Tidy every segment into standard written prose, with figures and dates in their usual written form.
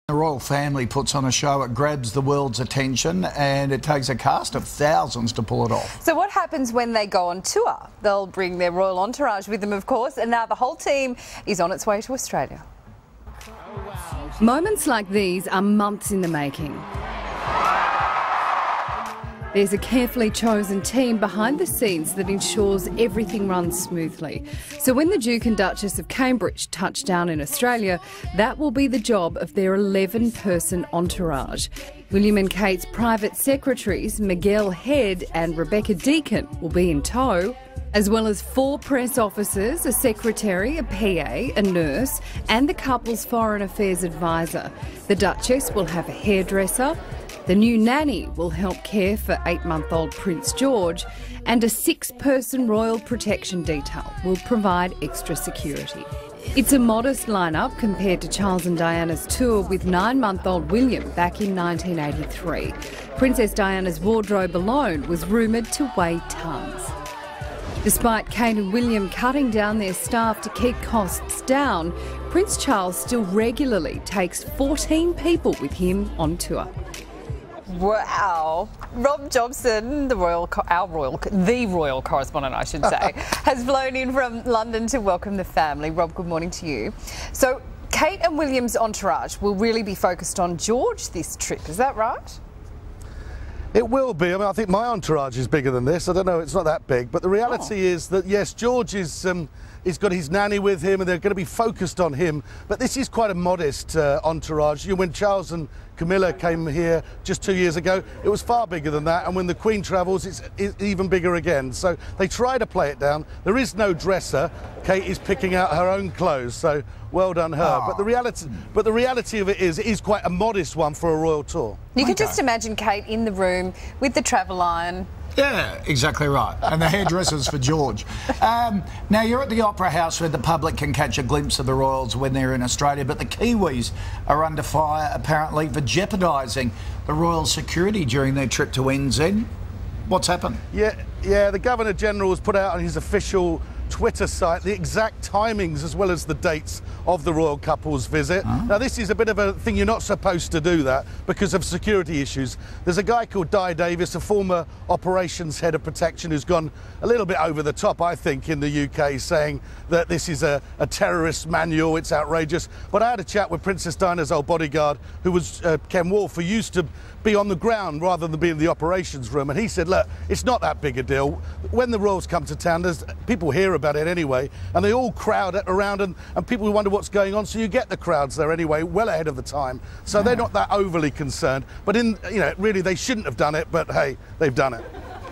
The royal family puts on a show, it grabs the world's attention and it takes a cast of thousands to pull it off. So what happens when they go on tour? They'll bring their royal entourage with them, of course, and now the whole team is on its way to Australia. Moments like these are months in the making. There's a carefully chosen team behind the scenes that ensures everything runs smoothly. So when the Duke and Duchess of Cambridge touch down in Australia, that will be the job of their 11-person entourage. William and Kate's private secretaries, Miguel Head and Rebecca Deacon, will be in tow, as well as 4 press officers, a secretary, a PA, a nurse and the couple's foreign affairs advisor. The Duchess will have a hairdresser. The new nanny will help care for 8-month-old Prince George, and a 6-person royal protection detail will provide extra security. It's a modest lineup compared to Charles and Diana's tour with 9-month-old William back in 1983. Princess Diana's wardrobe alone was rumoured to weigh tons. Despite Kate and William cutting down their staff to keep costs down, Prince Charles still regularly takes 14 people with him on tour. Wow. Rob Jobson, the royal correspondent, I should say, has flown in from London to welcome the family. Rob, good morning to you. So, Kate and William's entourage will really be focused on George this trip, is that right? It will be. I mean, I think my entourage is bigger than this. I don't know, it's not that big. But the reality is that, yes, George is he's got his nanny with him and they're going to be focused on him. But this is quite a modest entourage. When Charles and Camilla came here just 2 years ago, it was far bigger than that. And when the Queen travels, it's even bigger again. So they try to play it down. There is no dresser. Kate is picking out her own clothes, so well done her. But the reality of it is quite a modest one for a royal tour. You could just imagine Kate in the room with the travel iron. Yeah, exactly right. And the hairdressers for George. Now, you're at the Opera House where the public can catch a glimpse of the royals when they're in Australia, but the Kiwis are under fire, apparently, for jeopardising the royal security during their trip to NZ. What's happened? Yeah, the Governor-General has put out on his official Twitter site the exact timings as well as the dates of the royal couple's visit. Now, this is a bit of a thing, you're not supposed to do that because of security issues. There's a guy called Di Davis, a former operations head of protection, who's gone a little bit over the top, I think, in the UK, saying that this is a terrorist manual, it's outrageous. But I had a chat with Princess Diana's old bodyguard, who was Ken Wolfe, who used to be on the ground rather than be in the operations room, and he said, look, it's not that big a deal. When the royals come to town, people hear about it anyway, and they all crowd around, and people wonder what's going on, so you get the crowds there anyway, well ahead of the time. So they're not that overly concerned. But really, they shouldn't have done it, but hey, they've done it.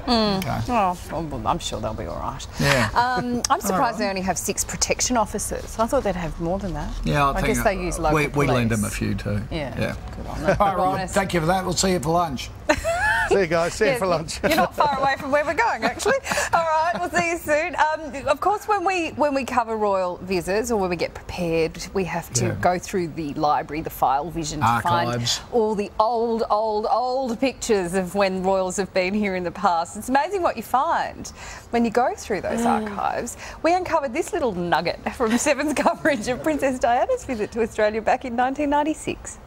Okay. Oh, well, I'm sure they'll be all right. Yeah. I'm surprised they only have 6 protection officers. I thought they'd have more than that. Yeah, I guess they use local police. We lend them a few too. Yeah. Good on them. All right, thank you for that. We'll see you for lunch. See you guys. See you for lunch. You're not far away from where we're going, actually. All right, we'll see you soon. Of course, when we cover royal visits or when we get prepared, we have to go through the library, the file vision, to find all the old pictures of when royals have been here in the past. It's amazing what you find when you go through those archives. We uncovered this little nugget from Seven's coverage of Princess Diana's visit to Australia back in 1996.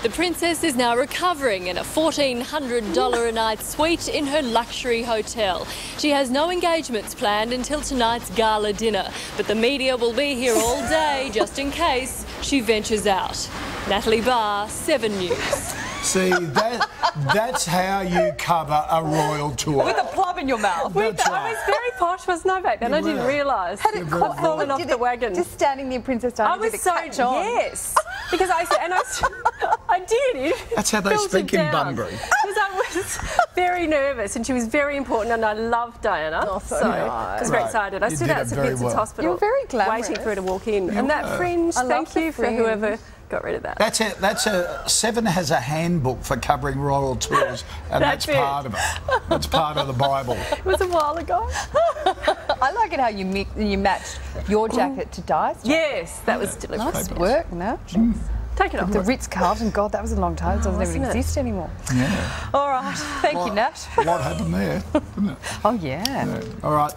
The Princess is now recovering in a $1,400 a night suite in her luxury hotel. She has no engagements planned until tonight's gala dinner, but the media will be here all day just in case she ventures out. Natalie Barr, 7 News. See, that's how you cover a royal tour. With a plum in your mouth. I was very posh, wasn't I, back then? I didn't realise. Had it fallen off the wagon. Just standing near Princess Diana. I was so yes, because I did. That's how they speak in Bunbury. Because I was very nervous, and she was very important, and I loved Diana. So I was very excited. I stood out at St Vincent's Hospital. You were very glamorous, waiting for her to walk in, and that fringe. Thank you for whoever got rid of that. That's it. Seven has a handbook for covering royal tours, and that's part of it. That's part of the Bible. It was a while ago. I like it how you matched your jacket to Di's jacket. Yes, that was deliberate. Nice work, no? Take it off. The Ritz-Carlton, God, that was a long time. It doesn't even exist anymore. Yeah. All right, thank you, Nat. What happened there? Didn't it? Oh, yeah. All right.